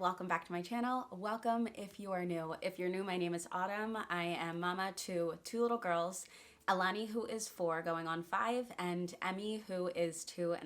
welcome back to my channel. Welcome if you are new. If you're new, my name is Autumn. I am mama to two little girls, Elani, who is 4 going on 5, and Emmy, who is 2.5.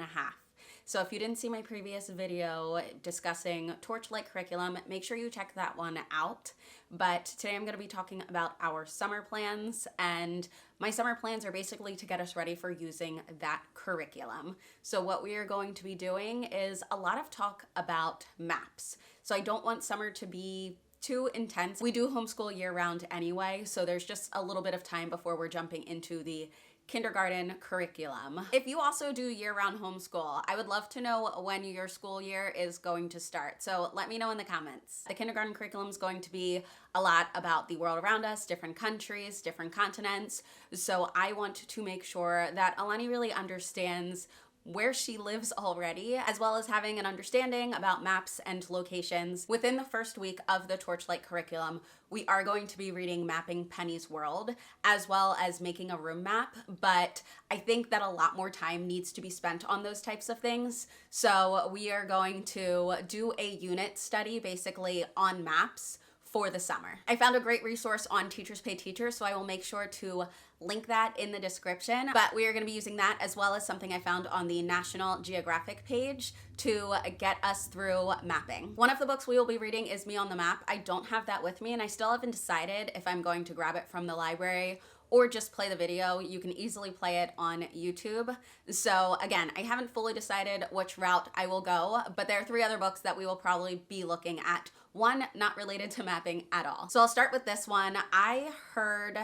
So if you didn't see my previous video discussing Torchlight curriculum, make sure you check that one out. But today I'm going to be talking about our summer plans, and my summer plans are basically to get us ready for using that curriculum. So what we are going to be doing is a lot of talk about maps. So I don't want summer to be too intense. We do homeschool year round anyway, so there's just a little bit of time before we're jumping into the kindergarten curriculum. If you also do year-round homeschool, I would love to know when your school year is going to start. So let me know in the comments. The kindergarten curriculum is going to be a lot about the world around us, different countries, different continents. So I want to make sure that Elani really understands where she lives already, as well as having an understanding about maps and locations. Within the first week of the Torchlight curriculum, we are going to be reading Mapping Penny's World, as well as making a room map, but I think that a lot more time needs to be spent on those types of things. So we are going to do a unit study basically on maps for the summer. I found a great resource on Teachers Pay Teachers, so I will make sure to link that in the description, but we are going to be using that as well as something I found on the National Geographic page to get us through mapping. One of the books we will be reading is Me on the Map. I don't have that with me, and I still haven't decided if I'm going to grab it from the library or just play the video. You can easily play it on YouTube. So again, I haven't fully decided which route I will go, but there are 3 other books that we will probably be looking at. One not related to mapping at all. So I'll start with this one. I heard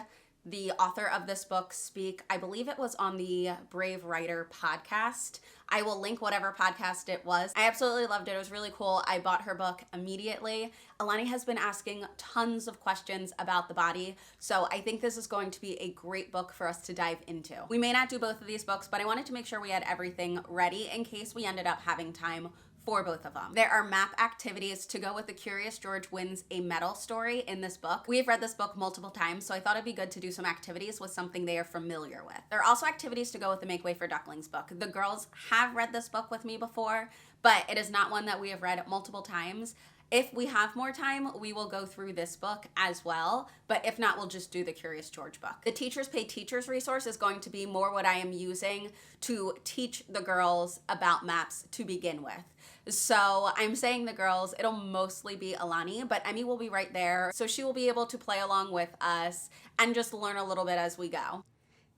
the author of this book speak, I believe it was on the Brave Writer podcast. I will link whatever podcast it was. I absolutely loved it. It was really cool. I bought her book immediately. Elani has been asking tons of questions about the body, so I think this is going to be a great book for us to dive into. We may not do both of these books, but I wanted to make sure we had everything ready in case we ended up having time for both of them. There are map activities to go with the Curious George Wins a Medal story in this book. We've read this book multiple times, so I thought it'd be good to do some activities with something they are familiar with. There are also activities to go with the Make Way for Ducklings book. The girls have read this book with me before, but it is not one that we have read multiple times. If we have more time, we will go through this book as well, but if not, we'll just do the Curious George book. The Teachers Pay Teachers resource is going to be more what I am using to teach the girls about maps to begin with. So I'm saying the girls, it'll mostly be Elani, but Emmy will be right there, so she will be able to play along with us and just learn a little bit as we go.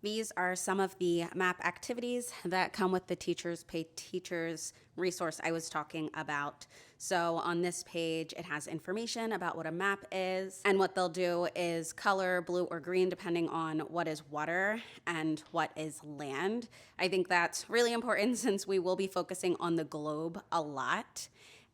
These are some of the map activities that come with the Teachers Pay Teachers resource I was talking about. So on this page, it has information about what a map is, and what they'll do is color blue or green depending on what is water and what is land. I think that's really important since we will be focusing on the globe a lot.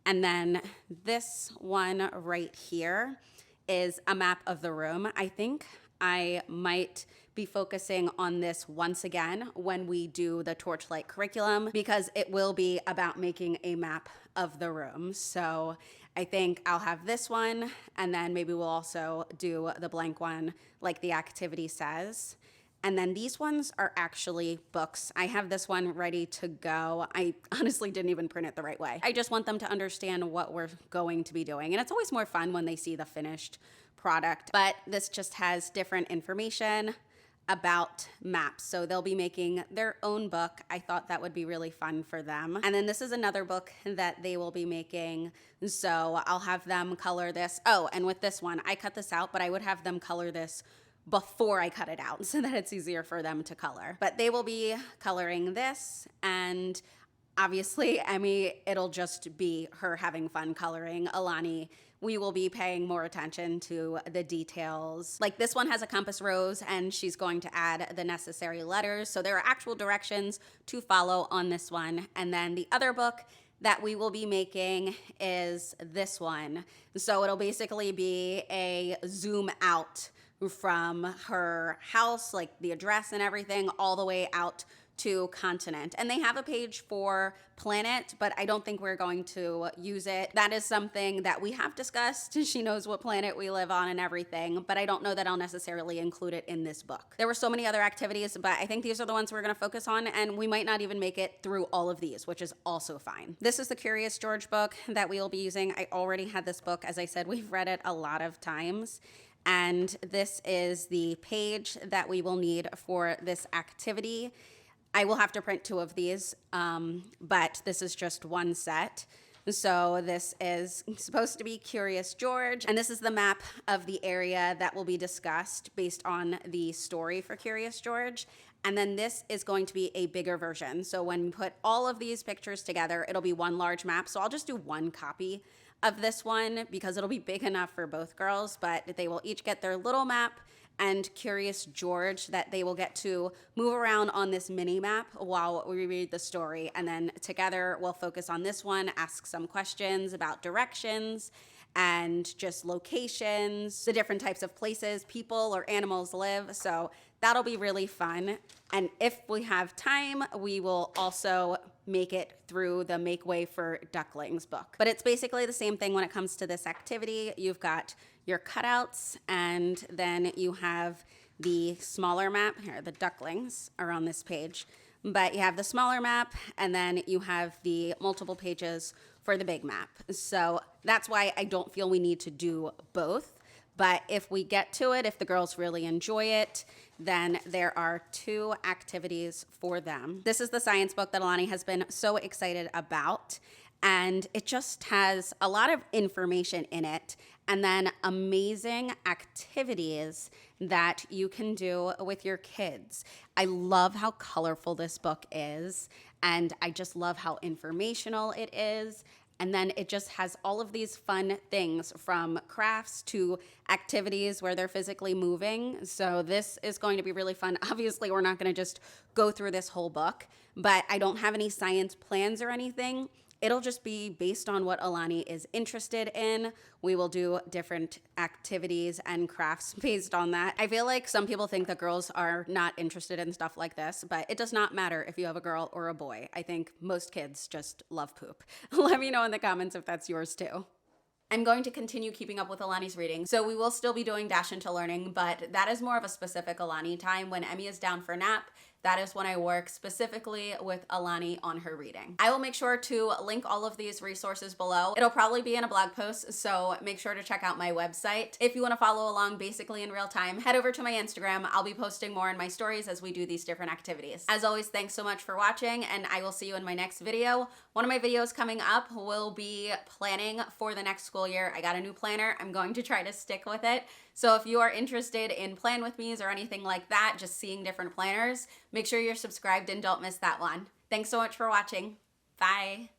And then this one right here is a map of the room. I think I might be focusing on this once again when we do the Torchlight curriculum, because it will be about making a map of the room. So I think I'll have this one, and then maybe we'll also do the blank one like the activity says. And then these ones are actually books. I have this one ready to go. I honestly didn't even print it the right way. I just want them to understand what we're going to be doing. And it's always more fun when they see the finished product. But this just has different information about maps. So they'll be making their own book. I thought that would be really fun for them. And then this is another book that they will be making. So I'll have them color this. Oh, and with this one, I cut this out, but I would have them color this before I cut it out so that it's easier for them to color. But they will be coloring this, and obviously Emmy, it'll just be her having fun coloring. Elani, we will be paying more attention to the details. Like this one has a compass rose, and she's going to add the necessary letters. So there are actual directions to follow on this one. And then the other book that we will be making is this one. So it'll basically be a zoom out from her house, like the address and everything, all the way out to continent. And they have a page for planet, but I don't think we're going to use it. That is something that we have discussed. She knows what planet we live on and everything, but I don't know that I'll necessarily include it in this book. There were so many other activities, but I think these are the ones we're going to focus on, and we might not even make it through all of these, which is also fine. This is the Curious George book that we will be using. I already had this book. As I said, we've read it a lot of times. And this is the page that we will need for this activity. I will have to print 2 of these, but this is just one set. So this is supposed to be Curious George, and this is the map of the area that will be discussed based on the story for Curious George. And then this is going to be a bigger version. So when we put all of these pictures together, it'll be one large map. So I'll just do one copy of this one because it'll be big enough for both girls, but they will each get their little map and Curious George that they will get to move around on this mini map while we read the story. And then together we'll focus on this one, ask some questions about directions and just locations, the different types of places people or animals live. So that'll be really fun. And if we have time, we will also make it through the Make Way for Ducklings book. But it's basically the same thing when it comes to this activity. You've got your cutouts, and then you have the smaller map. Here, the ducklings are on this page. But you have the smaller map, and then you have the multiple pages for the big map. So that's why I don't feel we need to do both. But if we get to it, if the girls really enjoy it, then there are 2 activities for them. This is the science book that Elani has been so excited about. And it just has a lot of information in it, and then amazing activities that you can do with your kids. I love how colorful this book is, and I just love how informational it is. And then it just has all of these fun things from crafts to activities where they're physically moving. So this is going to be really fun. Obviously, we're not going to just go through this whole book, but I don't have any science plans or anything. It'll just be based on what Elani is interested in. We will do different activities and crafts based on that. I feel like some people think that girls are not interested in stuff like this, but it does not matter if you have a girl or a boy. I think most kids just love poop. Let me know in the comments if that's yours too. I'm going to continue keeping up with Elani's reading, so we will still be doing Dash into Learning, but that is more of a specific Elani time. When Emmy is down for nap, that is when I work specifically with Elani on her reading. I will make sure to link all of these resources below. It'll probably be in a blog post, so make sure to check out my website. If you want to follow along basically in real time, head over to my Instagram. I'll be posting more in my stories as we do these different activities. As always, thanks so much for watching, and I will see you in my next video. One of my videos coming up will be planning for the next school year. I got a new planner. I'm going to try to stick with it. So if you are interested in Plan With Me's or anything like that, just seeing different planners, make sure you're subscribed and don't miss that one. Thanks so much for watching. Bye.